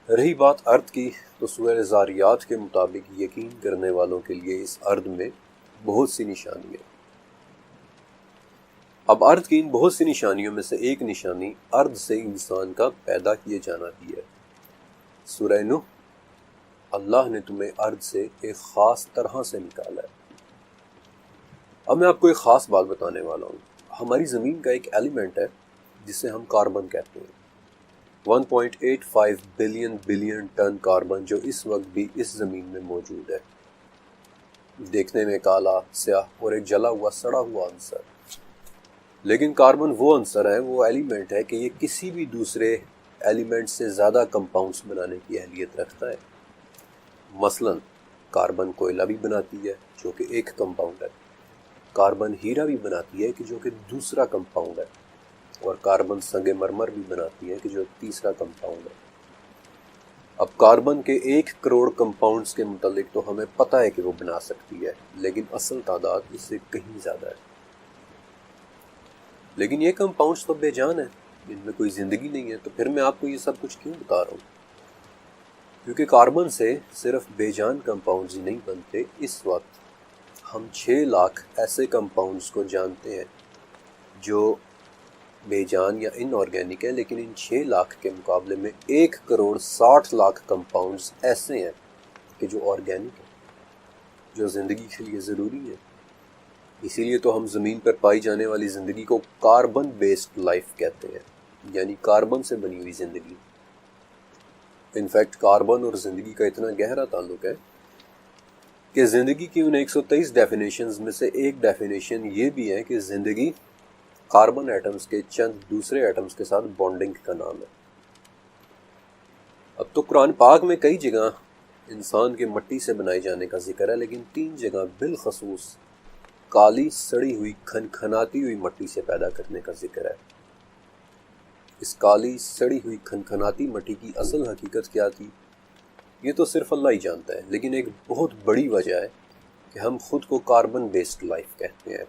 رہی بات ارد کی، تو سورہ زاریات کے مطابق یقین کرنے والوں کے لیے اس ارد میں بہت سی نشانیاں۔ اب ارد کی ان بہت سی نشانیوں میں سے ایک نشانی ارد سے انسان کا پیدا کیے جانا بھی ہے۔ سورہ نوح، اللہ نے تمہیں ارد سے ایک خاص طرح سے نکالا ہے۔ اب میں آپ کو ایک خاص بات بتانے والا ہوں۔ ہماری زمین کا ایک ایلیمنٹ ہے جسے ہم کاربن کہتے ہیں۔ 1.85 بلین ٹن کاربن جو اس وقت بھی اس زمین میں موجود ہے، دیکھنے میں کالا، سیاہ اور ایک جلا ہوا سڑا ہوا عنصر۔ لیکن کاربن وہ عنصر ہے، وہ ایلیمنٹ ہے کہ یہ کسی بھی دوسرے ایلیمنٹ سے زیادہ کمپاؤنڈز بنانے کی اہلیت رکھتا ہے۔ مثلا کاربن کوئلہ بھی بناتی ہے جو کہ ایک کمپاؤنڈ ہے، کاربن ہیرا بھی بناتی ہے کہ جو کہ دوسرا کمپاؤنڈ ہے، اور کاربن سنگ مرمر بھی بناتی ہے کہ جو تیسرا کمپاؤنڈ ہے۔ اب کاربن کے 1 کروڑ کمپاؤنڈز کے متعلق تو ہمیں پتہ ہے کہ وہ بنا سکتی ہے، لیکن اصل تعداد اس سے کہیں زیادہ ہے۔ لیکن یہ کمپاؤنڈز تو بے جان ہیں، ان میں کوئی زندگی نہیں ہے، تو پھر میں آپ کو یہ سب کچھ کیوں بتا رہا ہوں؟ کیونکہ کاربن سے صرف بے جان کمپاؤنڈز ہی نہیں بنتے۔ اس وقت ہم 6 لاکھ ایسے کمپاؤنڈز کو جانتے ہیں جو بے جان یا ان آرگینک ہے، لیکن ان 6 لاکھ کے مقابلے میں 1 کروڑ 60 لاکھ کمپاؤنڈز ایسے ہیں کہ جو آرگینک ہیں، جو زندگی کے لیے ضروری ہیں۔ اسی لیے تو ہم زمین پر پائی جانے والی زندگی کو کاربن بیسڈ لائف کہتے ہیں، یعنی کاربن سے بنی ہوئی زندگی۔ انفیکٹ کاربن اور زندگی کا اتنا گہرا تعلق ہے کہ زندگی کی ان 123 ڈیفینیشنز میں سے ایک ڈیفینیشن یہ بھی ہے کہ زندگی کاربن ایٹمز کے چند دوسرے ایٹمز کے ساتھ بانڈنگ کا نام ہے۔ اب تو قرآن پاک میں کئی جگہ انسان کے مٹی سے بنائے جانے کا ذکر ہے، لیکن 3 جگہ بالخصوص کالی سڑی ہوئی کھنکھناتی ہوئی مٹی سے پیدا کرنے کا ذکر ہے۔ اس کالی سڑی ہوئی کھنکھناتی مٹی کی اصل حقیقت کیا تھی، یہ تو صرف اللہ ہی جانتا ہے، لیکن ایک بہت بڑی وجہ ہے کہ ہم خود کو کاربن بیسڈ لائف کہتے ہیں۔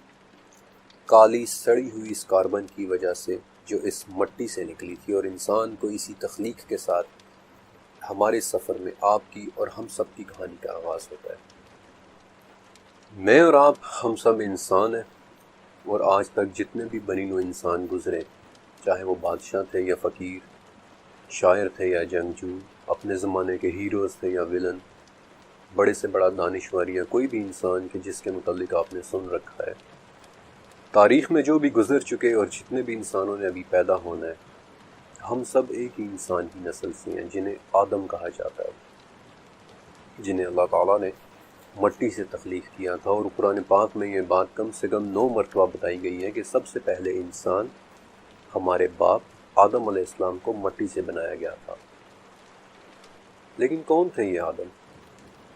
کالی سڑی ہوئی اس کاربن کی وجہ سے جو اس مٹی سے نکلی تھی، اور انسان کو اسی تخلیق کے ساتھ ہمارے سفر میں آپ کی اور ہم سب کی کہانی کا آغاز ہوتا ہے۔ میں اور آپ ہم سب انسان ہیں، اور آج تک جتنے بھی بنی نوع انسان گزرے، چاہے وہ بادشاہ تھے یا فقیر، شاعر تھے یا جنگجو، اپنے زمانے کے ہیروز تھے یا ویلن، بڑے سے بڑا دانشور یا کوئی بھی انسان کہ جس کے متعلق آپ نے سن رکھا ہے، تاریخ میں جو بھی گزر چکے اور جتنے بھی انسانوں نے ابھی پیدا ہونا ہے، ہم سب ایک ہی انسان کی نسل سے ہیں جنہیں آدم کہا جاتا ہے، جنہیں اللہ تعالیٰ نے مٹی سے تخلیق کیا تھا۔ اور قرآن پاک میں یہ بات کم سے کم 9 مرتبہ بتائی گئی ہے کہ سب سے پہلے انسان ہمارے باپ آدم علیہ السلام کو مٹی سے بنایا گیا تھا۔ لیکن کون تھے یہ آدم؟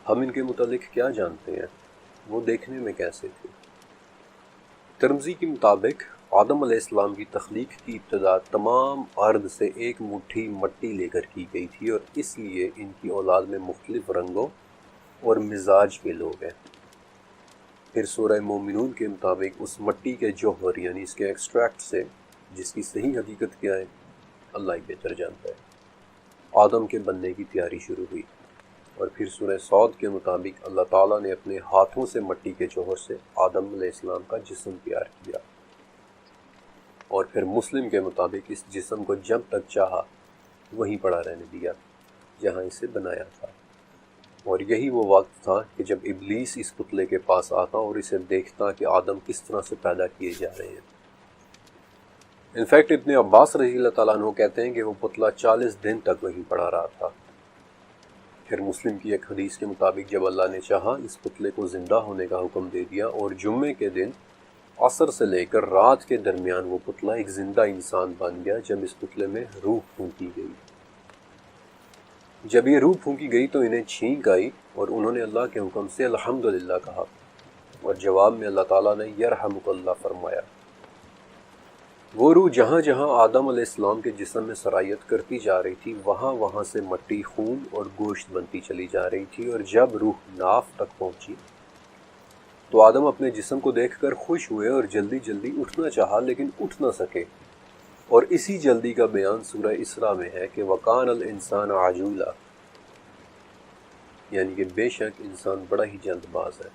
ہم ان کے متعلق کیا جانتے ہیں؟ وہ دیکھنے میں کیسے تھے؟ ترمذی کے مطابق آدم علیہ السلام کی تخلیق کی ابتدا تمام ارض سے ایک مٹھی مٹی لے کر کی گئی تھی، اور اس لیے ان کی اولاد میں مختلف رنگوں اور مزاج کے لوگ ہیں۔ پھر سورہ مومنون کے مطابق اس مٹی کے جوہر یعنی اس کے ایکسٹریکٹ سے، جس کی صحیح حقیقت کیا ہے اللہ ہی بہتر جانتا ہے، آدم کے بننے کی تیاری شروع ہوئی۔ اور پھر سورہ صاد کے مطابق اللہ تعالیٰ نے اپنے ہاتھوں سے مٹی کے جوہر سے آدم علیہ السلام کا جسم تیار کیا، اور پھر مسلم کے مطابق اس جسم کو جب تک چاہا وہیں پڑا رہنے دیا جہاں اسے بنایا تھا۔ اور یہی وہ وقت تھا کہ جب ابلیس اس پتلے کے پاس آتا اور اسے دیکھتا کہ آدم کس طرح سے پیدا کیے جا رہے ہیں۔ انفیکٹ ابن عباس رضی اللہ تعالیٰ عنہ کہتے ہیں کہ وہ پتلا 40 دن تک وہیں پڑا رہا تھا۔ پھر مسلم کی ایک حدیث کے مطابق جب اللہ نے چاہا اس پتلے کو زندہ ہونے کا حکم دے دیا، اور جمعے کے دن عصر سے لے کر رات کے درمیان وہ پتلا ایک زندہ انسان بن گیا۔ جب اس پتلے میں روح پھونکی گئی، جب یہ روح پھونکی گئی تو انہیں چھینک آئی، اور انہوں نے اللہ کے حکم سے الحمدللہ کہا، اور جواب میں اللہ تعالیٰ نے یرحمک اللہ فرمایا۔ وہ روح جہاں جہاں آدم علیہ السلام کے جسم میں سرایت کرتی جا رہی تھی، وہاں وہاں سے مٹی، خون اور گوشت بنتی چلی جا رہی تھی، اور جب روح ناف تک پہنچی تو آدم اپنے جسم کو دیکھ کر خوش ہوئے اور جلدی جلدی اٹھنا چاہا، لیکن اٹھ نہ سکے، اور اسی جلدی کا بیان سورہ اسراء میں ہے کہ وَقَانَ الْإِنسَانَ عَجُولًا، یعنی کہ بے شک انسان بڑا ہی جلد باز ہے۔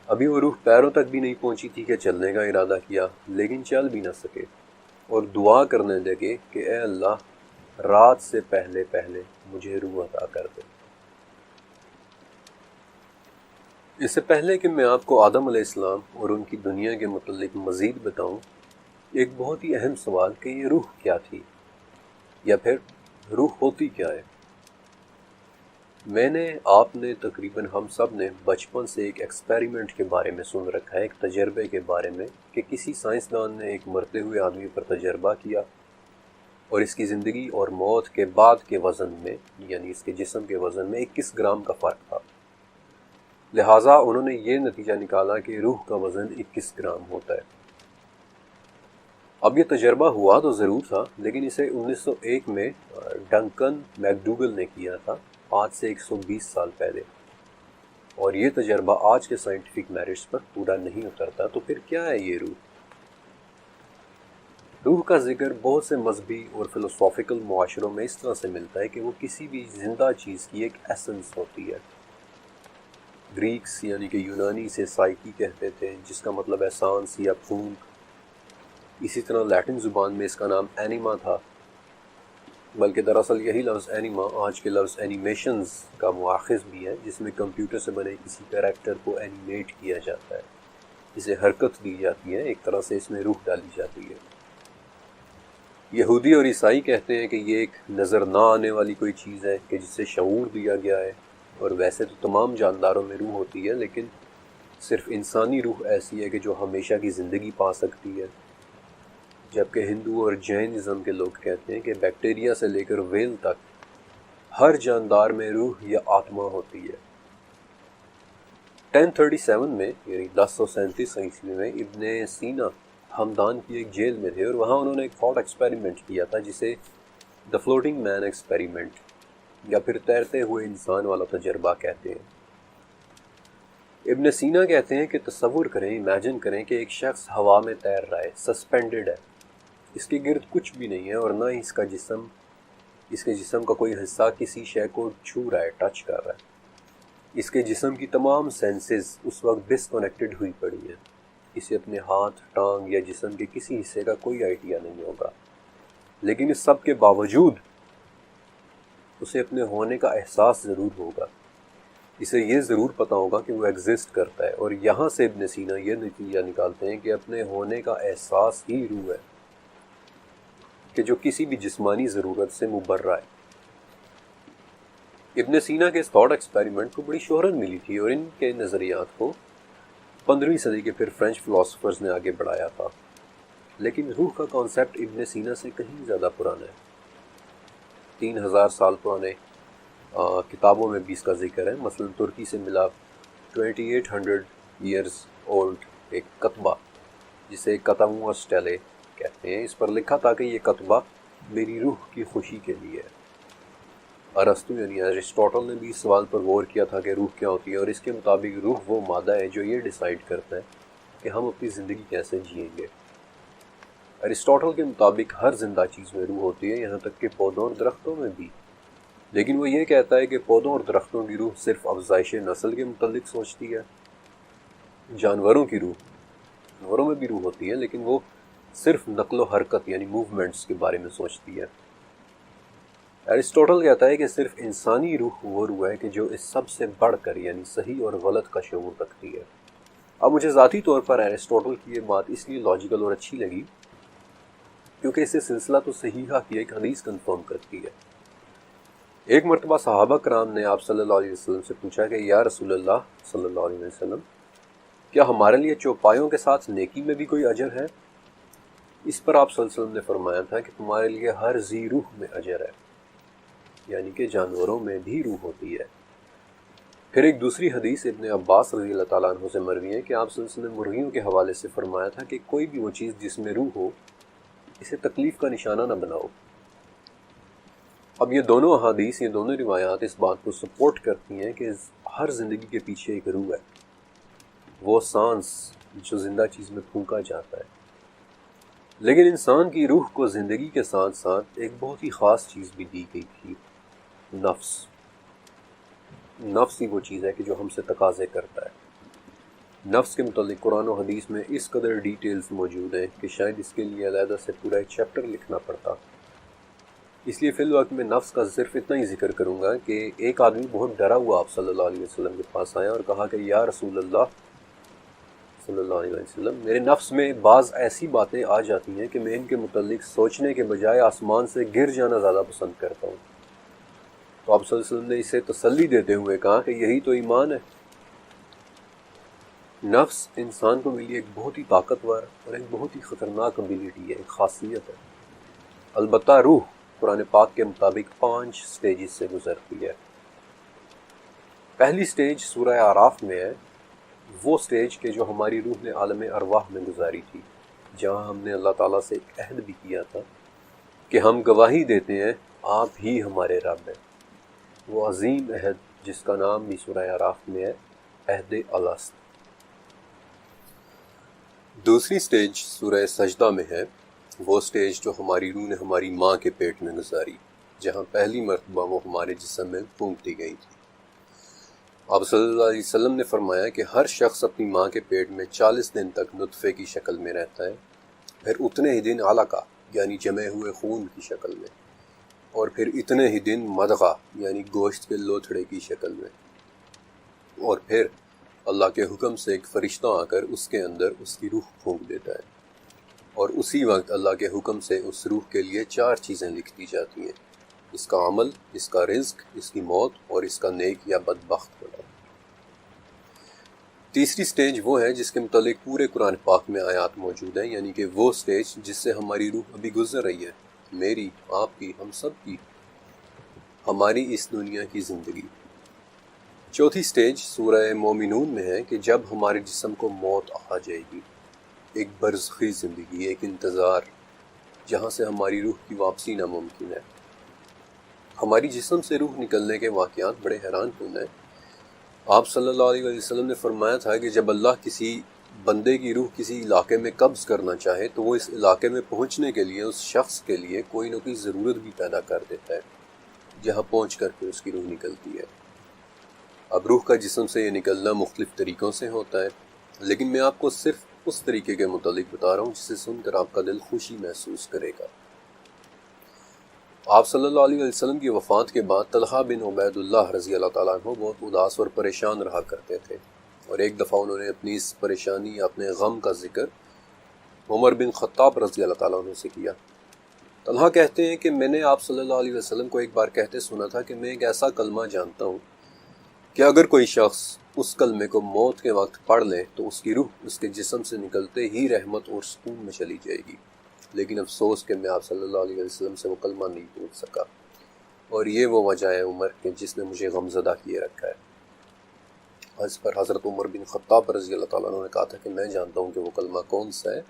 ابھی وہ روح پیروں تک بھی نہیں پہنچی تھی کہ چلنے کا ارادہ کیا، لیکن چل بھی نہ سکے، اور دعا کرنے لگے کہ اے اللہ رات سے پہلے پہلے مجھے روح عطا کر دے۔ اس سے پہلے کہ میں آپ کو آدم علیہ السلام اور ان کی دنیا کے متعلق مزید بتاؤں، ایک بہت ہی اہم سوال کہ یہ روح کیا تھی، یا پھر روح ہوتی کیا ہے۔ میں نے، آپ نے، تقریباً ہم سب نے بچپن سے ایک ایکسپیریمنٹ کے بارے میں سن رکھا ہے، ایک تجربے کے بارے میں، کہ کسی سائنسدان نے ایک مرتے ہوئے آدمی پر تجربہ کیا اور اس کی زندگی اور موت کے بعد کے وزن میں، یعنی اس کے جسم کے وزن میں 21 گرام کا فرق تھا۔ لہٰذا انہوں نے یہ نتیجہ نکالا کہ روح کا وزن 21 گرام ہوتا ہے۔ اب یہ تجربہ ہوا تو ضرور تھا، لیکن اسے 1901 میں ڈنکن میکڈوگل نے کیا تھا، آج سے 120 سال پہلے، اور یہ تجربہ آج کے سائنٹیفک میرٹس پر پورا نہیں اترتا۔ تو پھر کیا ہے یہ روح؟ روح کا ذکر بہت سے مذہبی اور فلسافیکل معاشروں میں اس طرح سے ملتا ہے کہ وہ کسی بھی زندہ چیز کی ایک ایسنس ہوتی ہے۔ گریکس یعنی کہ یونانی سے سائیکی کہتے تھے، جس کا مطلب ہے سانس یا پھونک۔ اسی طرح لیٹن زبان میں اس کا نام اینیما تھا، بلکہ دراصل یہی لفظ اینیما آج کے لفظ اینیمیشنز کا مؤخذ بھی ہے، جس میں کمپیوٹر سے بنے کسی کریکٹر کو اینیمیٹ کیا جاتا ہے، اسے حرکت دی جاتی ہے، ایک طرح سے اس میں روح ڈالی جاتی ہے۔ یہودی اور عیسائی کہتے ہیں کہ یہ ایک نظر نہ آنے والی کوئی چیز ہے کہ جس سے شعور دیا گیا ہے، اور ویسے تو تمام جانداروں میں روح ہوتی ہے، لیکن صرف انسانی روح ایسی ہے کہ جو ہمیشہ کی زندگی پا سکتی ہے، جبکہ ہندو اور جینزم کے لوگ کہتے ہیں کہ بیکٹیریا سے لے کر ویل تک ہر جاندار میں روح یا آتما ہوتی ہے۔ 1037 میں یعنی 1037 عیسوی میں ابن سینا ہمدان کی ایک جیل میں تھے، اور وہاں انہوں نے ایک تھاٹ ایکسپیریمنٹ کیا تھا جسے دا فلوٹنگ مین ایکسپیریمنٹ یا پھر تیرتے ہوئے انسان والا تجربہ کہتے ہیں۔ ابن سینا کہتے ہیں کہ تصور کریں، امیجن کریں کہ ایک شخص ہوا میں تیر رہا ہے، سسپینڈڈ ہے، اس کے گرد کچھ بھی نہیں ہے، اور نہ ہی اس کے جسم کا کوئی حصہ کسی شے کو چھو رہا ہے، ٹچ کر رہا ہے۔ اس کے جسم کی تمام سینسز اس وقت ڈسکنیکٹڈ ہوئی پڑی ہیں، اسے اپنے ہاتھ، ٹانگ یا جسم کے کسی حصے کا کوئی آئیڈیا نہیں ہوگا، لیکن اس سب کے باوجود اسے اپنے ہونے کا احساس ضرور ہوگا، اسے یہ ضرور پتا ہوگا کہ وہ ایگزسٹ کرتا ہے، اور یہاں سے ابن سینا یہ نتیجہ نکالتے ہیں کہ اپنے ہونے کا احساس ہی روح ہے، کہ جو کسی بھی جسمانی ضرورت سے مبرہ ہے۔ ابن سینا کے اس تھاٹ ایکسپیریمنٹ کو بڑی شہرت ملی تھی، اور ان کے نظریات کو 15ویں صدی کے پھر فرینچ فلاسفرز نے آگے بڑھایا تھا، لیکن روح کا کانسیپٹ ابن سینا سے کہیں زیادہ پرانا ہے۔ 3000 سال پرانے کتابوں میں بھی اس کا ذکر ہے، مثلا ترکی سے ملا 2800 ایئرز اولڈ ایک کتبہ جسے کتموا سٹیلے کہتے ہیں، اس پر لکھا تھا کہ یہ کتبہ میری روح کی خوشی کے لیے ہے۔ ارسطو یعنی ایرسٹوٹل نے بھی اس سوال پر غور کیا تھا کہ روح کیا ہوتی ہے، اور اس کے مطابق روح وہ مادہ ہے جو یہ ڈیسائیڈ کرتا ہے کہ ہم اپنی زندگی کیسے جئیں گے۔ ایرسٹوٹل کے مطابق ہر زندہ چیز میں روح ہوتی ہے، یہاں تک کہ پودوں اور درختوں میں بھی، لیکن وہ یہ کہتا ہے کہ پودوں اور درختوں کی روح صرف افزائش نسل کے متعلق سوچتی ہے۔ جانوروں کی روح، جانوروں میں بھی روح ہوتی ہے، لیکن وہ صرف نقل و حرکت یعنی موومنٹس کے بارے میں سوچتی ہے۔ ایرسٹوٹل کہتا ہے کہ صرف انسانی روح وہ روح ہے کہ جو اس سب سے بڑھ کر یعنی صحیح اور غلط کا شعور رکھتی ہے۔ اب مجھے ذاتی طور پر ایرسٹوٹل کی یہ بات اس لیے لاجیکل اور اچھی لگی کیونکہ اسے سلسلہ تو صحیحہ کی ایک حدیث کنفرم کرتی ہے۔ ایک مرتبہ صحابہ کرام نے آپ صلی اللہ علیہ وسلم سے پوچھا کہ یا رسول اللہ صلی اللہ علیہ وسلم، کیا ہمارے لیے چوپایوں کے ساتھ نیکی میں بھی کوئی اجر ہے؟ اس پر آپ صلی اللہ علیہ وسلم نے فرمایا تھا کہ تمہارے لیے ہر ذی روح میں اجر ہے، یعنی کہ جانوروں میں بھی روح ہوتی ہے۔ پھر ایک دوسری حدیث ابن عباس رضی اللہ تعالیٰ عنہ سے مروی ہے کہ آپ صلی اللہ علیہ وسلم نے مرغیوں کے حوالے سے فرمایا تھا کہ کوئی بھی وہ چیز جس میں روح ہو اسے تکلیف کا نشانہ نہ بناؤ۔ اب یہ دونوں احادیث، یہ دونوں روایات اس بات کو سپورٹ کرتی ہیں کہ ہر زندگی کے پیچھے ایک روح ہے، وہ سانس جو زندہ چیز میں پھونکا جاتا ہے، لیکن انسان کی روح کو زندگی کے ساتھ ساتھ ایک بہت ہی خاص چیز بھی دی گئی تھی، نفس۔ نفس ہی وہ چیز ہے کہ جو ہم سے تقاضے کرتا ہے۔ نفس کے متعلق قرآن و حدیث میں اس قدر ڈیٹیلز موجود ہیں کہ شاید اس کے لیے علیحدہ سے پورا ایک چیپٹر لکھنا پڑتا۔ اس لیے فی الوقت میں نفس کا صرف اتنا ہی ذکر کروں گا کہ ایک آدمی بہت ڈرا ہوا آپ صلی اللہ علیہ وسلم کے پاس آیا اور کہا کہ یا رسول اللہ صلی اللہ علیہ وسلم، میرے نفس میں بعض ایسی باتیں آ جاتی ہیں کہ میں ان کے متعلق سوچنے کے بجائے آسمان سے گر جانا زیادہ پسند کرتا ہوں۔ تو آپ صلی اللہ علیہ وسلم نے اسے تسلی دیتے ہوئے کہا کہ یہی تو ایمان ہے۔ نفس انسان کو ملی ایک بہت ہی طاقتور اور ایک بہت ہی خطرناک ابیلٹی ہے، ایک خاصیت ہے۔ البتہ روح قرآن پاک کے مطابق 5 سٹیجز سے گزرتی ہے۔ پہلی سٹیج سورہ اعراف میں ہے، وہ سٹیج کہ جو ہماری روح نے عالم ارواح میں گزاری تھی، جہاں ہم نے اللہ تعالیٰ سے ایک عہد بھی کیا تھا کہ ہم گواہی دیتے ہیں آپ ہی ہمارے رب ہیں۔ وہ عظیم عہد جس کا نام بھی سورہ اعراف میں ہے، عہد الست۔ دوسری سٹیج سورہ سجدہ میں ہے، وہ سٹیج جو ہماری روح نے ہماری ماں کے پیٹ میں گزاری، جہاں پہلی مرتبہ وہ ہمارے جسم میں پھونک دی گئی تھی۔ آپ صلی اللہ علیہ وسلم نے فرمایا کہ ہر شخص اپنی ماں کے پیٹ میں 40 دن تک نطفے کی شکل میں رہتا ہے، پھر اتنے ہی دن علقہ یعنی جمے ہوئے خون کی شکل میں، اور پھر اتنے ہی دن مضغہ یعنی گوشت کے لوتھڑے کی شکل میں، اور پھر اللہ کے حکم سے ایک فرشتہ آ کر اس کے اندر اس کی روح پھونک دیتا ہے، اور اسی وقت اللہ کے حکم سے اس روح کے لیے 4 چیزیں لکھ دی جاتی ہیں: اس کا عمل، اس کا رزق، اس کی موت اور اس کا نیک یا بدبخت ہونا۔ تیسری سٹیج وہ ہے جس کے متعلق پورے قرآن پاک میں آیات موجود ہیں، یعنی کہ وہ سٹیج جس سے ہماری روح ابھی گزر رہی ہے، میری، آپ کی، ہم سب کی، ہماری اس دنیا کی زندگی۔ چوتھی سٹیج سورہ مومنون میں ہے کہ جب ہمارے جسم کو موت آ جائے گی، ایک برزخی زندگی، ایک انتظار، جہاں سے ہماری روح کی واپسی ناممکن ہے۔ ہماری جسم سے روح نکلنے کے واقعات بڑے حیران کن ہیں۔ آپ صلی اللہ علیہ وسلم نے فرمایا تھا کہ جب اللہ کسی بندے کی روح کسی علاقے میں قبض کرنا چاہے تو وہ اس علاقے میں پہنچنے کے لیے اس شخص کے لیے کوئی نہ کوئی ضرورت بھی پیدا کر دیتا ہے، جہاں پہنچ کر کے اس کی روح نکلتی ہے۔ اب روح کا جسم سے یہ نکلنا مختلف طریقوں سے ہوتا ہے، لیکن میں آپ کو صرف اس طریقے کے متعلق بتا رہا ہوں جسے سن کر آپ کا دل خوشی محسوس کرے گا۔ آپ صلی اللہ علیہ وسلم کی وفات کے بعد طلحہ بن عبید اللہ رضی اللہ تعالیٰ عنہ بہت اداس اور پریشان رہا کرتے تھے، اور ایک دفعہ انہوں نے اپنی اس پریشانی یا اپنے غم کا ذکر عمر بن خطاب رضی اللہ تعالیٰ عنہ سے کیا۔ طلحہ کہتے ہیں کہ میں نے آپ صلی اللہ علیہ وسلم کو ایک بار کہتے سنا تھا کہ میں ایک ایسا کلمہ جانتا ہوں کہ اگر کوئی شخص اس کلمے کو موت کے وقت پڑھ لے تو اس کی روح اس کے جسم سے نکلتے ہی رحمت اور سکون میں چلی جائے گی، لیکن افسوس کہ میں آپ صلی اللہ علیہ وسلم سے وہ کلمہ نہیں بول سکا، اور یہ وہ وجہ ہے عمر کہ جس نے مجھے غمزدہ کیے رکھا ہے۔ اس پر حضرت عمر بن خطاب رضی اللہ تعالیٰ عنہ نے کہا تھا کہ میں جانتا ہوں کہ وہ کلمہ کون سا ہے۔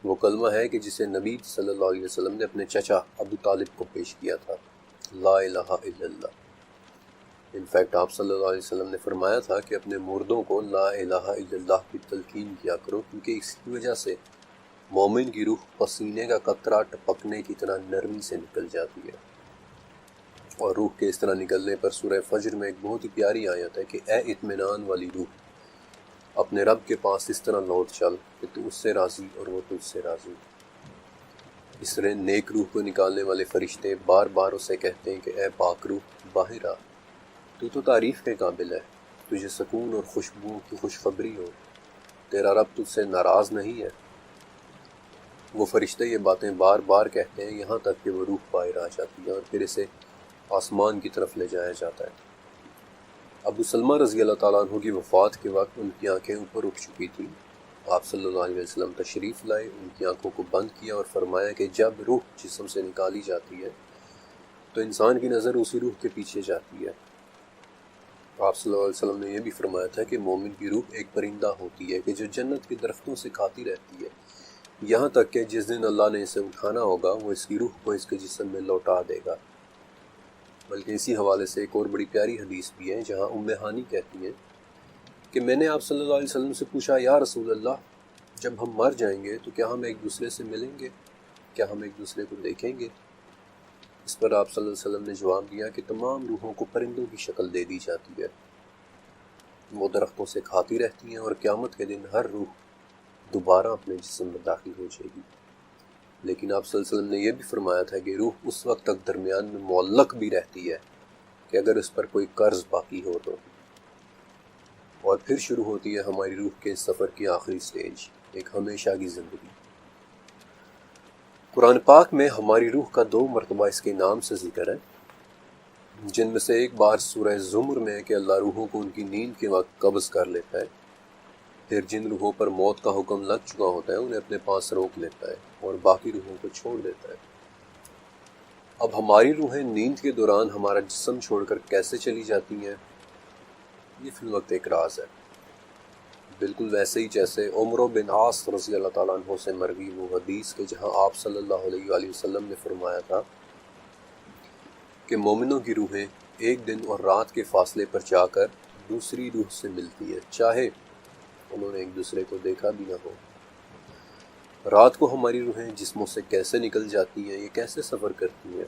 وہ کلمہ ہے کہ جسے نبی صلی اللہ علیہ وسلم نے اپنے چچا ابو طالب کو پیش کیا تھا، لا الہ الا اللہ۔ انفیکٹ آپ صلی اللہ علیہ وسلم نے فرمایا تھا کہ اپنے مردوں کو لا الہ الا اللہ کی تلقین کیا کرو، کیونکہ اس کی وجہ سے مومن کی روح پسینے کا قطرہ ٹپکنے کی طرح نرمی سے نکل جاتی ہے۔ اور روح کے اس طرح نکلنے پر سورہ فجر میں ایک بہت ہی پیاری آیت ہے کہ اے اطمینان والی روح، اپنے رب کے پاس اس طرح لوٹ چل کہ تو اس سے راضی اور وہ تجھ سے راضی۔ اس طرح نیک روح کو نکالنے والے فرشتے بار بار اسے کہتے ہیں کہ اے پاک روح باہر آ، تو تعریف کے قابل ہے، تجھے سکون اور خوشبو کی خوشخبری ہو، تیرا رب تجھ سے ناراض نہیں ہے۔ وہ فرشتے یہ باتیں بار بار کہتے ہیں یہاں تک کہ وہ روح باہر آ جاتی ہے اور پھر اسے آسمان کی طرف لے جایا جاتا ہے۔ ابو سلمہ رضی اللہ تعالیٰ عنہ کی وفات کے وقت ان کی آنکھیں اوپر اٹھ چکی تھیں۔ آپ صلی اللہ علیہ وسلم تشریف لائے، ان کی آنکھوں کو بند کیا اور فرمایا کہ جب روح جسم سے نکالی جاتی ہے تو انسان کی نظر اسی روح کے پیچھے جاتی ہے۔ آپ صلی اللہ علیہ وسلم نے یہ بھی فرمایا تھا کہ مومن کی روح ایک پرندہ ہوتی ہے کہ جو جنت کے درختوں سے کھاتی رہتی ہے، یہاں تک کہ جس دن اللہ نے اسے اٹھانا ہوگا وہ اس کی روح کو اس کے جسم میں لوٹا دے گا۔ بلکہ اسی حوالے سے ایک اور بڑی پیاری حدیث بھی ہے جہاں ام ہانی کہتی ہیں کہ میں نے آپ صلی اللہ علیہ وسلم سے پوچھا یا رسول اللہ، جب ہم مر جائیں گے تو کیا ہم ایک دوسرے سے ملیں گے؟ کیا ہم ایک دوسرے کو دیکھیں گے؟ اس پر آپ صلی اللہ علیہ وسلم نے جواب دیا کہ تمام روحوں کو پرندوں کی شکل دے دی جاتی ہے، وہ درختوں سے کھاتی رہتی ہیں اور قیامت کے دن ہر روح دوبارہ اپنے جسم میں داخل ہو جائے گی۔ لیکن آپ صلی اللہ علیہ وسلم نے یہ بھی فرمایا تھا کہ روح اس وقت تک درمیان میں معلق بھی رہتی ہے کہ اگر اس پر کوئی قرض باقی ہو تو، اور پھر شروع ہوتی ہے ہماری روح کے سفر کی آخری سٹیج، ایک ہمیشہ کی زندگی۔ قرآن پاک میں ہماری روح کا 2 مرتبہ اس کے نام سے ذکر ہے، جن میں سے ایک بار سورہ زمر میں ہے کہ اللہ روحوں کو ان کی نیند کے وقت قبض کر لیتا ہے، پھر جن روحوں پر موت کا حکم لگ چکا ہوتا ہے انہیں اپنے پاس روک لیتا ہے اور باقی روحوں کو چھوڑ دیتا ہے۔ اب ہماری روحیں نیند کے دوران ہمارا جسم چھوڑ کر کیسے چلی جاتی ہیں، یہ فی الوقت ایک راز ہے، بالکل ویسے ہی جیسے عمرو بن عاص رضی اللہ تعالیٰ عنہ سے مروی وہ حدیث کہ جہاں آپ صلی اللہ علیہ وآلہ وسلم نے فرمایا تھا کہ مومنوں کی روحیں ایک دن اور رات کے فاصلے پر جا کر دوسری روح سے ملتی ہیں، چاہے انہوں نے ایک دوسرے کو دیکھا بھی نہ ہو۔ رات کو ہماری روحیں جسموں سے کیسے نکل جاتی ہیں، یہ کیسے سفر کرتی ہیں،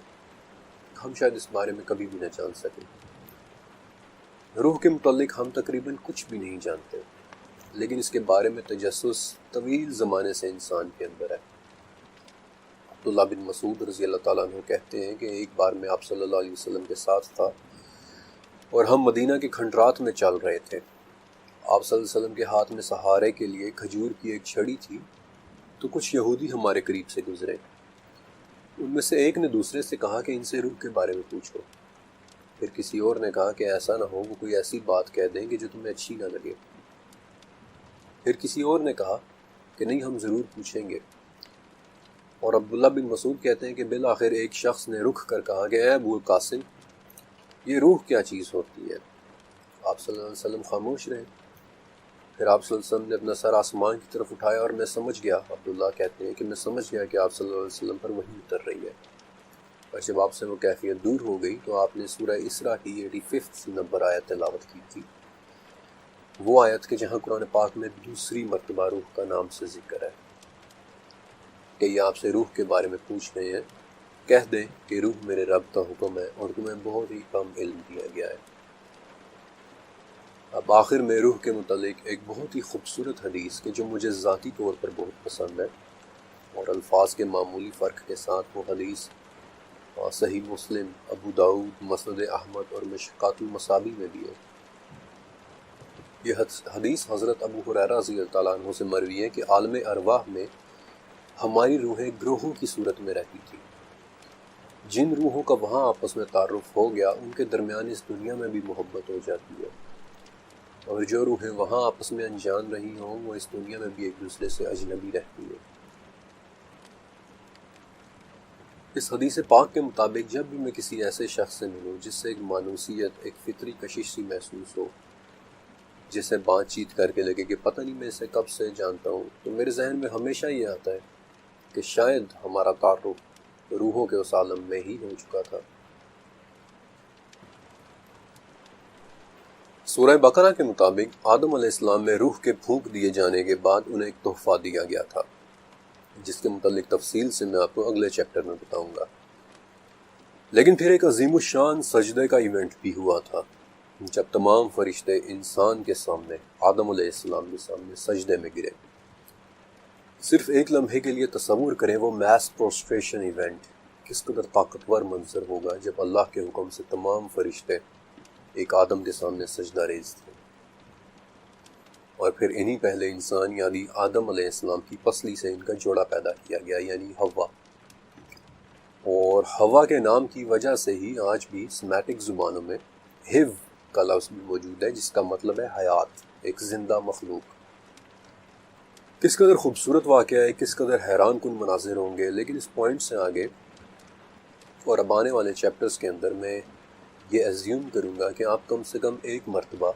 ہم شاید اس بارے میں کبھی بھی نہ جان سکیں۔ روح کے متعلق ہم تقریباً کچھ بھی نہیں جانتے، لیکن اس کے بارے میں تجسس طویل زمانے سے انسان کے اندر ہے۔ عبداللہ بن مسعود رضی اللہ تعالیٰ عنہ کہتے ہیں کہ ایک بار میں آپ صلی اللہ علیہ وسلم کے ساتھ تھا اور ہم مدینہ کے کھنڈرات میں چل رہے تھے۔ آپ صلی اللہ علیہ وسلم کے ہاتھ میں سہارے کے لیے کھجور کی ایک چھڑی تھی، تو کچھ یہودی ہمارے قریب سے گزرے، ان میں سے ایک نے دوسرے سے کہا کہ ان سے روح کے بارے میں پوچھو، پھر کسی اور نے کہا کہ ایسا نہ ہو وہ کوئی ایسی بات کہہ دیں کہ جو تمہیں اچھی نہ لگے، پھر کسی اور نے کہا کہ نہیں ہم ضرور پوچھیں گے، اور عبداللہ بن مسعود کہتے ہیں کہ بالآخر ایک شخص نے رک کر کہا کہ اے ابو القاسم، یہ روح کیا چیز ہوتی ہے؟ آپ صلی اللہ علیہ وسلم خاموش رہے، پھر آپ صلی اللہ علیہ وسلم نے اپنا سر آسمان کی طرف اٹھایا اور میں سمجھ گیا، عبداللہ کہتے ہیں کہ میں سمجھ گیا کہ آپ صلی اللہ علیہ وسلم پر وحی اتر رہی ہے، اور جب آپ سے وہ کیفیت دور ہو گئی تو آپ نے سورہ اسراء کی 85 نمبر آیت تلاوت کی تھی، وہ آیت کہ جہاں قرآن پاک میں دوسری مرتبہ روح کا نام سے ذکر ہے کہ یہ آپ سے روح کے بارے میں پوچھ رہے ہیں، کہہ دیں کہ روح میرے رب کا حکم ہے اور تمہیں بہت ہی کم علم دیا گیا ہے۔ اب آخر میں روح کے متعلق ایک بہت ہی خوبصورت حدیث کہ جو مجھے ذاتی طور پر بہت پسند ہے اور الفاظ کے معمولی فرق کے ساتھ وہ حدیث صحیح مسلم، ابو داؤد، مسند احمد اور مشکات المصابی میں بھی ہے۔ یہ حدیث حضرت ابو ہریرہ رضی اللہ تعالیٰ عنہ سے مروی ہے کہ عالم ارواح میں ہماری روحیں گروہوں کی صورت میں رہتی تھی، جن روحوں کا وہاں آپس میں تعارف ہو گیا ان کے درمیان اس دنیا میں بھی محبت ہو جاتی ہے، اور جو روحیں وہاں آپس میں انجان رہی ہوں وہ اس دنیا میں بھی ایک دوسرے سے اجنبی رہتی ہیں۔ اس حدیث پاک کے مطابق جب بھی میں کسی ایسے شخص سے ملوں جس سے ایک مانوسیت، ایک فطری کشش سی محسوس ہو، جسے بات چیت کر کے لگے کہ پتہ نہیں میں اسے کب سے جانتا ہوں، تو میرے ذہن میں ہمیشہ یہ آتا ہے کہ شاید ہمارا تعارف روحوں کے اس عالم میں ہی ہو چکا تھا۔ سورہ بقرہ کے مطابق آدم علیہ السلام میں روح کے پھونک دیے جانے کے بعد انہیں ایک تحفہ دیا گیا تھا، جس کے متعلق تفصیل سے میں آپ کو اگلے چیپٹر میں بتاؤں گا۔ لیکن پھر ایک عظیم الشان سجدے کا ایونٹ بھی ہوا تھا، جب تمام فرشتے انسان کے سامنے، آدم علیہ السلام کے سامنے سجدے میں گرے۔ صرف ایک لمحے کے لیے تصور کریں وہ میس پروسٹریشن ایونٹ کس قدر طاقتور منظر ہوگا جب اللہ کے حکم سے تمام فرشتے ایک آدم کے سامنے سجدہ ریز تھے، اور پھر انہی پہلے انسان یعنی آدم علیہ السلام کی پسلی سے ان کا جوڑا پیدا کیا گیا یعنی حوا، اور حوا کے نام کی وجہ سے ہی آج بھی سمیٹک زبانوں میں ہیو کا لفظ بھی موجود ہے جس کا مطلب ہے حیات، ایک زندہ مخلوق۔ کس قدر خوبصورت واقعہ ہے، کس قدر حیران کن مناظر ہوں گے، لیکن اس پوائنٹ سے آگے اور اب آنے والے چیپٹرز کے اندر میں یہ ایزیوم کروں گا کہ آپ کم سے کم ایک مرتبہ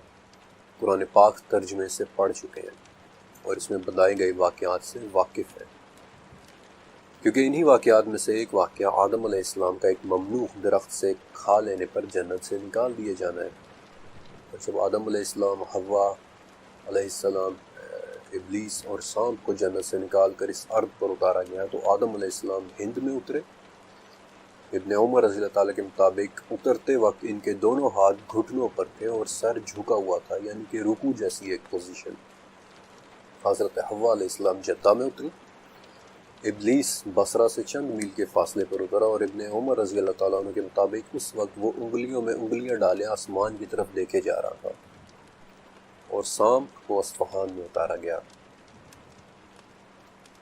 قرآن پاک ترجمے سے پڑھ چکے ہیں اور اس میں بتائے گئے واقعات سے واقف ہیں، کیونکہ انہی واقعات میں سے ایک واقعہ آدم علیہ السلام کا ایک ممنوع درخت سے کھا لینے پر جنت سے نکال دیے جانا ہے، اور جب آدم علیہ السلام، حوا علیہ السلام ابلیس اور سانپ کو جنت سے نکال کر اس ارض پر اتارا گیا تو آدم علیہ السلام ہند میں اترے۔ ابن عمر رضی اللہ تعالیٰ کے مطابق اترتے وقت ان کے دونوں ہاتھ گھٹنوں پر تھے اور سر جھکا ہوا تھا، یعنی کہ رکوع جیسی ایک پوزیشن۔ حضرت حوا علیہ السلام جدہ میں اتری، ابلیس بصرہ سے چند میل کے فاصلے پر اترا، اور ابن عمر رضی اللہ تعالیٰ عنہ کے مطابق اس وقت وہ انگلیوں میں انگلیاں ڈالے آسمان کی طرف دیکھے جا رہا تھا، اور سانپ کو اصفہان میں اتارا گیا۔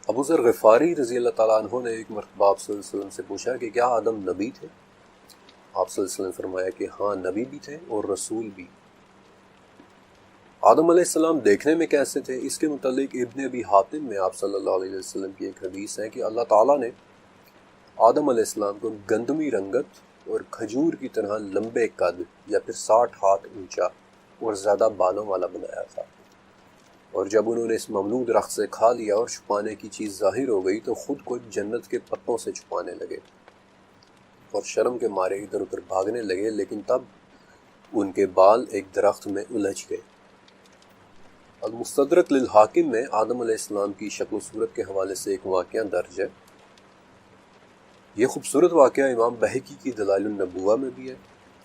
ابو ذر غفاری رضی اللہ تعالیٰ عنہ نے ایک مرتبہ آپ صلی اللہ علیہ وسلم سے پوچھا کہ کیا آدم نبی تھے؟ آپ صلی اللہ علیہ وسلم نے فرمایا کہ ہاں، نبی بھی تھے اور رسول بھی۔ آدم علیہ السلام دیکھنے میں کیسے تھے؟ اس کے متعلق ابن ابی حاتم میں آپ صلی اللہ علیہ وسلم کی ایک حدیث ہے کہ اللہ تعالیٰ نے آدم علیہ السلام کو گندمی رنگت اور کھجور کی طرح لمبے قد یا پھر 60 ہاتھ اونچا اور زیادہ بالوں والا بنایا تھا، اور جب انہوں نے اس ممنوع درخت سے کھا لیا اور چھپانے کی چیز ظاہر ہو گئی تو خود کو جنت کے پتوں سے چھپانے لگے اور شرم کے مارے ادھر ادھر بھاگنے لگے، لیکن تب ان کے بال ایک درخت میں الجھ گئے۔ المستدرک للحاکم میں آدم علیہ السلام کی شکل و صورت کے حوالے سے ایک واقعہ درج ہے۔ یہ خوبصورت واقعہ امام بہقی کی دلائل النبوہ میں بھی ہے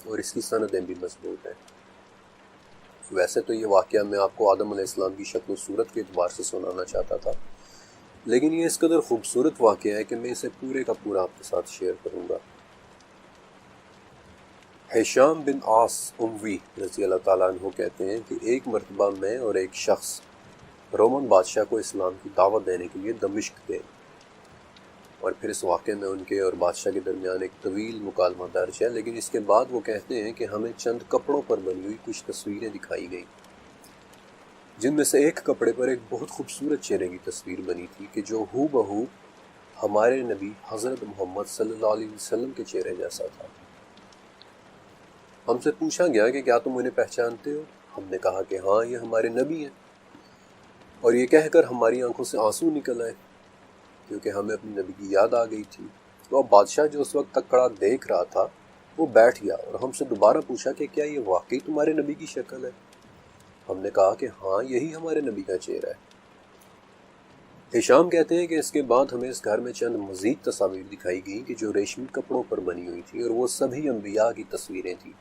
اور اس کی سندیں بھی مضبوط ہیں۔ ویسے تو یہ واقعہ میں آپ کو آدم علیہ السلام کی شکل و صورت کے اعتبار سے سنانا چاہتا تھا، لیکن یہ اس قدر خوبصورت واقعہ ہے کہ میں اسے پورے کا پورا آپ کے ساتھ شیئر کروں گا۔ ہشام بن عاص اموی رضی اللہ تعالیٰ عنہ کہتے ہیں کہ ایک مرتبہ میں اور ایک شخص رومن بادشاہ کو اسلام کی دعوت دینے کے لیے دمشق گئے، اور پھر اس واقعے میں ان کے اور بادشاہ کے درمیان ایک طویل مکالمہ درج ہے، لیکن اس کے بعد وہ کہتے ہیں کہ ہمیں چند کپڑوں پر بنی ہوئی کچھ تصویریں دکھائی گئیں، جن میں سے ایک کپڑے پر ایک بہت خوبصورت چہرے کی تصویر بنی تھی کہ جو ہو بہو ہمارے نبی حضرت محمد صلی اللہ علیہ وسلم کے چہرے جیسا تھا۔ ہم سے پوچھا گیا کہ کیا تم انہیں پہچانتے ہو؟ ہم نے کہا کہ ہاں، یہ ہمارے نبی ہیں، اور یہ کہہ کر ہماری آنکھوں سے آنسو نکل آئے کیونکہ ہمیں اپنی نبی کی یاد آ گئی تھی۔ تو اب بادشاہ جو اس وقت تک کھڑا دیکھ رہا تھا وہ بیٹھ گیا اور ہم سے دوبارہ پوچھا کہ کیا یہ واقعی تمہارے نبی کی شکل ہے؟ ہم نے کہا کہ ہاں، یہی ہمارے نبی کا چہرہ ہے۔ ہشام کہتے ہیں کہ اس کے بعد ہمیں اس گھر میں چند مزید تصاویر دکھائی گئیں کہ جو ریشمی کپڑوں پر بنی ہوئی تھی، اور وہ سبھی انبیاء کی تصویریں تھیں۔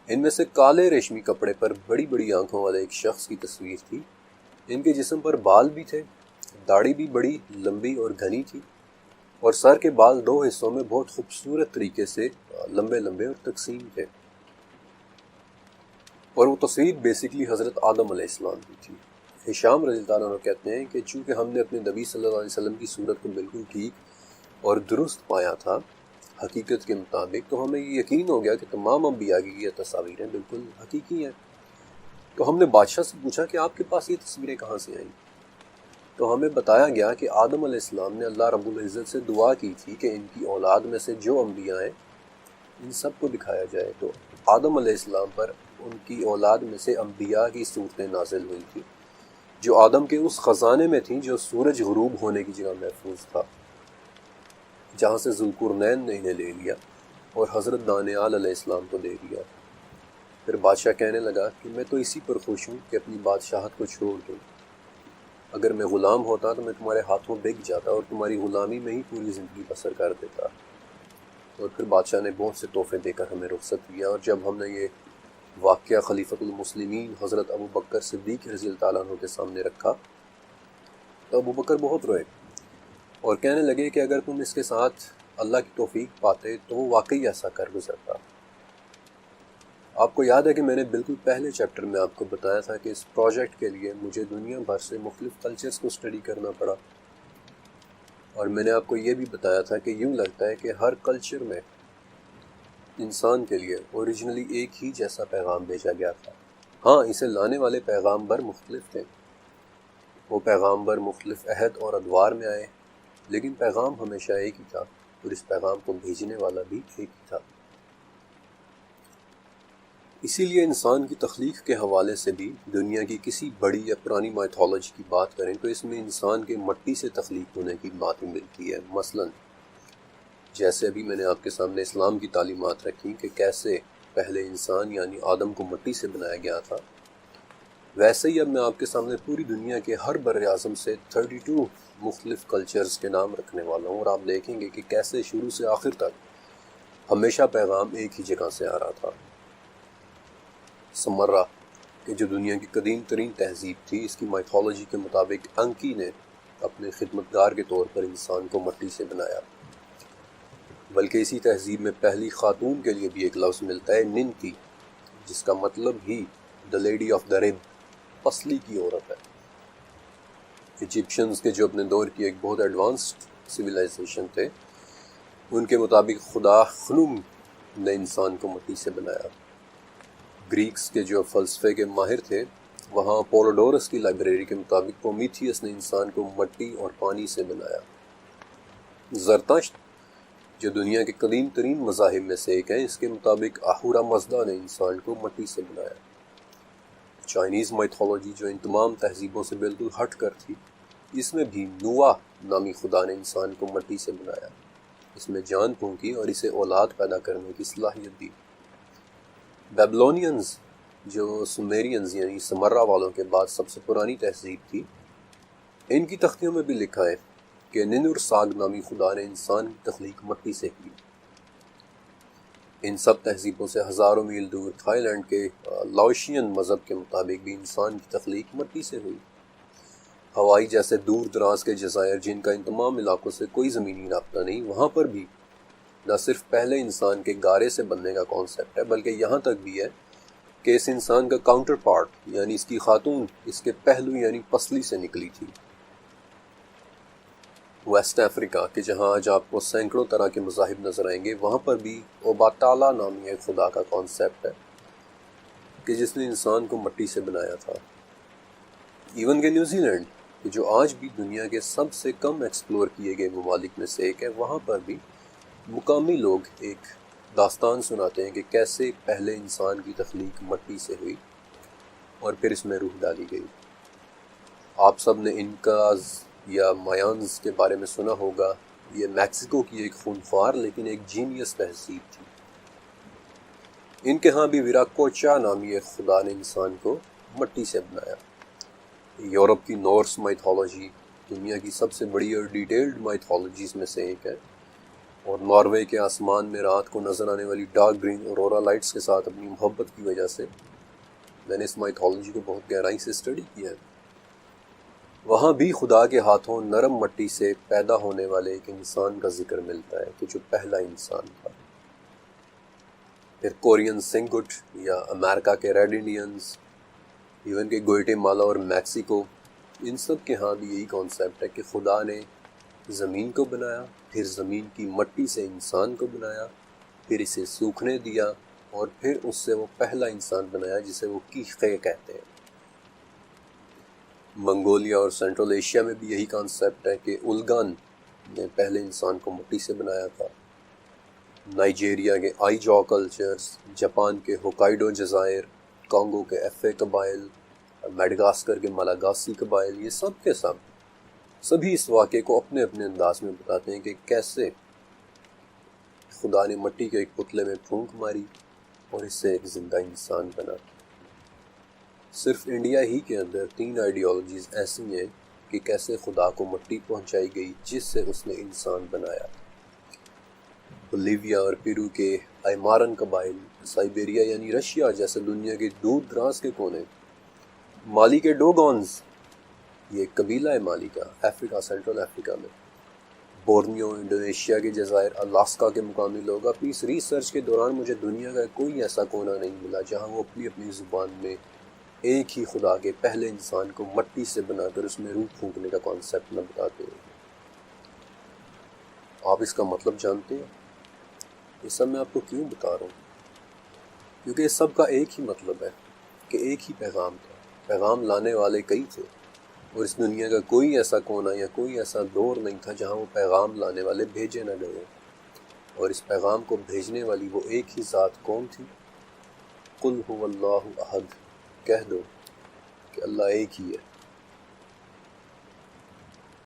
ان میں سے کالے ریشمی کپڑے پر بڑی بڑی آنکھوں والے ایک شخص کی تصویر تھی۔ ان کے جسم پر بال بھی تھے، داڑھی بھی بڑی لمبی اور گھنی تھی، اور سر کے بال 2 حصوں میں بہت خوبصورت طریقے سے لمبے لمبے اور تقسیم تھے، اور وہ تصویر بیسیکلی حضرت آدم علیہ السلام کی تھی۔ ہشام رضی اللہ عنہ کہتے ہیں کہ چونکہ ہم نے اپنے نبی صلی اللہ علیہ وسلم کی صورت کو بالکل ٹھیک اور درست پایا تھا حقیقت کے مطابق، تو ہمیں یہ یقین ہو گیا کہ تمام انبیاء کی یہ تصاویریں بالکل حقیقی ہیں۔ تو ہم نے بادشاہ سے پوچھا کہ آپ کے پاس یہ تصویریں کہاں سے آئیں؟ تو ہمیں بتایا گیا کہ آدم علیہ السلام نے اللہ رب العزت سے دعا کی تھی کہ ان کی اولاد میں سے جو انبیاء ہیں ان سب کو دکھایا جائے، تو آدم علیہ السلام پر ان کی اولاد میں سے انبیاء کی صورتیں نازل ہوئی تھیں جو آدم کے اس خزانے میں تھیں جو سورج غروب ہونے کی جگہ محفوظ تھا، جہاں سے ذوالقرنین نے انہیں لے لیا اور حضرت دانیال علیہ السلام کو دے دیا۔ پھر بادشاہ کہنے لگا کہ میں تو اسی پر خوش ہوں کہ اپنی بادشاہت کو چھوڑ دوں، اگر میں غلام ہوتا تو میں تمہارے ہاتھوں بک جاتا اور تمہاری غلامی میں ہی پوری زندگی بسر کر دیتا۔ اور پھر بادشاہ نے بہت سے تحفے دے کر ہمیں رخصت کیا، اور جب ہم نے یہ واقعہ خلیفۃ المسلمین حضرت ابو بکر صدیق رضی اللہ تعالیٰ عنہ کے سامنے رکھا تو ابو بکر بہت روئے اور کہنے لگے کہ اگر تم اس کے ساتھ اللہ کی توفیق پاتے تو وہ واقعی ایسا کر گزرتا۔ آپ کو یاد ہے کہ میں نے بالکل پہلے چیپٹر میں آپ کو بتایا تھا کہ اس پروجیکٹ کے لیے مجھے دنیا بھر سے مختلف کلچرز کو اسٹڈی کرنا پڑا، اور میں نے آپ کو یہ بھی بتایا تھا کہ یوں لگتا ہے کہ ہر کلچر میں انسان کے لیے اوریجنلی ایک ہی جیسا پیغام بھیجا گیا تھا۔ ہاں، اسے لانے والے پیغامبر مختلف تھے، وہ پیغامبر مختلف عہد اور ادوار میں آئے، لیکن پیغام ہمیشہ ایک ہی تھا، اور اس پیغام کو بھیجنے والا بھی ایک ہی تھا۔ اسی لیے انسان کی تخلیق کے حوالے سے بھی دنیا کی کسی بڑی یا پرانی مائتھولوجی کی بات کریں تو اس میں انسان کے مٹی سے تخلیق ہونے کی بات ملتی ہے۔ مثلاً جیسے ابھی میں نے آپ کے سامنے اسلام کی تعلیمات رکھی کہ کیسے پہلے انسان یعنی آدم کو مٹی سے بنایا گیا تھا، ویسے ہی اب میں آپ کے سامنے پوری دنیا کے ہر بر اعظم سے 32 مختلف کلچرز کے نام رکھنے والا ہوں، اور آپ دیکھیں گے کہ کیسے شروع سے آخر تک ہمیشہ پیغام ایک ہی جگہ سے آ رہا تھا۔ سمرہ کہ جو دنیا کی قدیم ترین تہذیب تھی، اس کی مائتھولوجی کے مطابق انکی نے اپنے خدمتگار کے طور پر انسان کو مٹی سے بنایا، بلکہ اسی تہذیب میں پہلی خاتون کے لیے بھی ایک لفظ ملتا ہے، ننکی، جس کا مطلب ہی دا لیڈی آف دا رب، پسلی کی عورت ہے۔ ایجپشنز کے جو اپنے دور کی ایک بہت ایڈوانسڈ سویلائزیشن تھے، ان کے مطابق خدا خنوم نے انسان کو مٹی سے بنایا۔ گریکس کے جو فلسفے کے ماہر تھے، وہاں پولوڈورس کی لائبریری کے مطابق پرومیتھیس نے انسان کو مٹی اور پانی سے بنایا۔ زرتشت جو دنیا کے قدیم ترین مذاہب میں سے ایک ہے، اس کے مطابق اہورا مزدا نے انسان کو مٹی سے بنایا۔ چائنیز مائتھولوجی جو ان تمام تہذیبوں سے بالکل ہٹ کر تھی، اس میں بھی نوا نامی خدا نے انسان کو مٹی سے بنایا، اس میں جان پھونکی اور اسے اولاد پیدا کرنے کی صلاحیت دی۔ بیبلونینز جو سومیرینز یعنی سمرہ والوں کے بعد سب سے پرانی تہذیب تھی، ان کی تختیوں میں بھی لکھا ہے کہ ننر ساگ نامی خدا نے انسان کی تخلیق مٹی سے کی۔ ان سب تہذیبوں سے ہزاروں میل دور تھائی لینڈ کے لاؤشین مذہب کے مطابق بھی انسان کی تخلیق مٹی سے ہوئی۔ ہوائی جیسے دور دراز کے جزائر جن کا ان تمام علاقوں سے کوئی زمینی رابطہ نہیں، وہاں پر بھی نہ صرف پہلے انسان کے گارے سے بننے کا کانسیپٹ ہے، بلکہ یہاں تک بھی ہے کہ اس انسان کا کاؤنٹر پارٹ یعنی اس کی خاتون اس کے پہلو یعنی پسلی سے نکلی تھی۔ ویسٹ افریقہ کہ جہاں آج آپ کو سینکڑوں طرح کے مذاہب نظر آئیں گے، وہاں پر بھی اوباتالا نامی ایک خدا کا کانسیپٹ ہے کہ جس نے انسان کو مٹی سے بنایا تھا۔ ایون کہ نیوزی لینڈ کہ جو آج بھی دنیا کے سب سے کم ایکسپلور کیے گئے ممالک میں سے ایک ہے، وہاں پر بھی مقامی لوگ ایک داستان سناتے ہیں کہ کیسے پہلے انسان کی تخلیق مٹی سے ہوئی اور پھر اس میں روح ڈالی گئی۔ آپ سب نے انکاز یا مایانز کے بارے میں سنا ہوگا، یہ میکسیکو کی ایک خونخوار لیکن ایک جینیس تہذیب تھی۔ ان کے ہاں بھی ویراکوچا نامی ایک خدا نے انسان کو مٹی سے بنایا۔ یورپ کی نورس مائتھولوجی دنیا کی سب سے بڑی اور ڈیٹیلڈ مائتھولوجیز میں سے ایک ہے، اور ناروے کے آسمان میں رات کو نظر آنے والی ڈارک گرین اورورا لائٹس کے ساتھ اپنی محبت کی وجہ سے میں نے اس مائتھولوجی کو بہت گہرائی سے اسٹڈی کیا ہے۔ وہاں بھی خدا کے ہاتھوں نرم مٹی سے پیدا ہونے والے ایک انسان کا ذکر ملتا ہے کہ جو پہلا انسان تھا۔ پھر کورین سنگٹ یا امریکہ کے ریڈ انڈینز، ایون کہ گوئٹے مالا اور میکسیکو، ان سب کے ہاں بھی یہی کانسیپٹ ہے کہ خدا نے زمین کو بنایا، پھر زمین کی مٹی سے انسان کو بنایا، پھر اسے سوکھنے دیا، اور پھر اس سے وہ پہلا انسان بنایا جسے وہ کیخے کہتے ہیں۔ منگولیا اور سینٹرل ایشیا میں بھی یہی کانسیپٹ ہے کہ اولگان نے پہلے انسان کو مٹی سے بنایا تھا۔ نائجیریا کے آئی جو کلچرز، جاپان کے ہوکائیڈو جزائر، کانگو کے ایفے قبائل، میڈغاسکر کے مالاگاسی قبائل، یہ سب کے سبھی اس واقعے کو اپنے اپنے انداز میں بتاتے ہیں کہ کیسے خدا نے مٹی کے ایک پتلے میں پھونک ماری اور اس سے ایک زندہ انسان بنا۔ صرف انڈیا ہی کے اندر 3 آئیڈیالوجیز ایسی ہیں کہ کیسے خدا کو مٹی پہنچائی گئی جس سے اس نے انسان بنایا۔ بولیویا اور پیرو کے ایمارن قبائل، سائبیریا یعنی رشیا جیسے دنیا کے دور دراز کے کونے، مالی کے ڈوگونز، یہ ایک قبیلہ ہے مالی کا، افریقہ، سینٹرل افریقہ میں، بورنیو، انڈونیشیا کے جزائر، الاسکا کے مقامی لوگ۔ اپنی اس ریسرچ کے دوران مجھے دنیا کا کوئی ایسا کونا نہیں ملا جہاں وہ اپنی اپنی زبان میں ایک ہی خدا کے پہلے انسان کو مٹی سے بنا کر اس میں روح پھونکنے کا کانسیپٹ نہ بتاتے ہیں۔ آپ اس کا مطلب جانتے ہیں؟ یہ سب میں آپ کو کیوں بتا رہا ہوں؟ کیونکہ اس سب کا ایک ہی مطلب ہے کہ ایک ہی پیغام تھا، پیغام لانے والے کئی تھے، اور اس دنیا کا کوئی ایسا کونا یا کوئی ایسا دور نہیں تھا جہاں وہ پیغام لانے والے بھیجے نہ گئے، اور اس پیغام کو بھیجنے والی وہ ایک ہی ذات کون تھی؟ قل هو اللہ احد، کہہ دو کہ اللہ ایک ہی ہے۔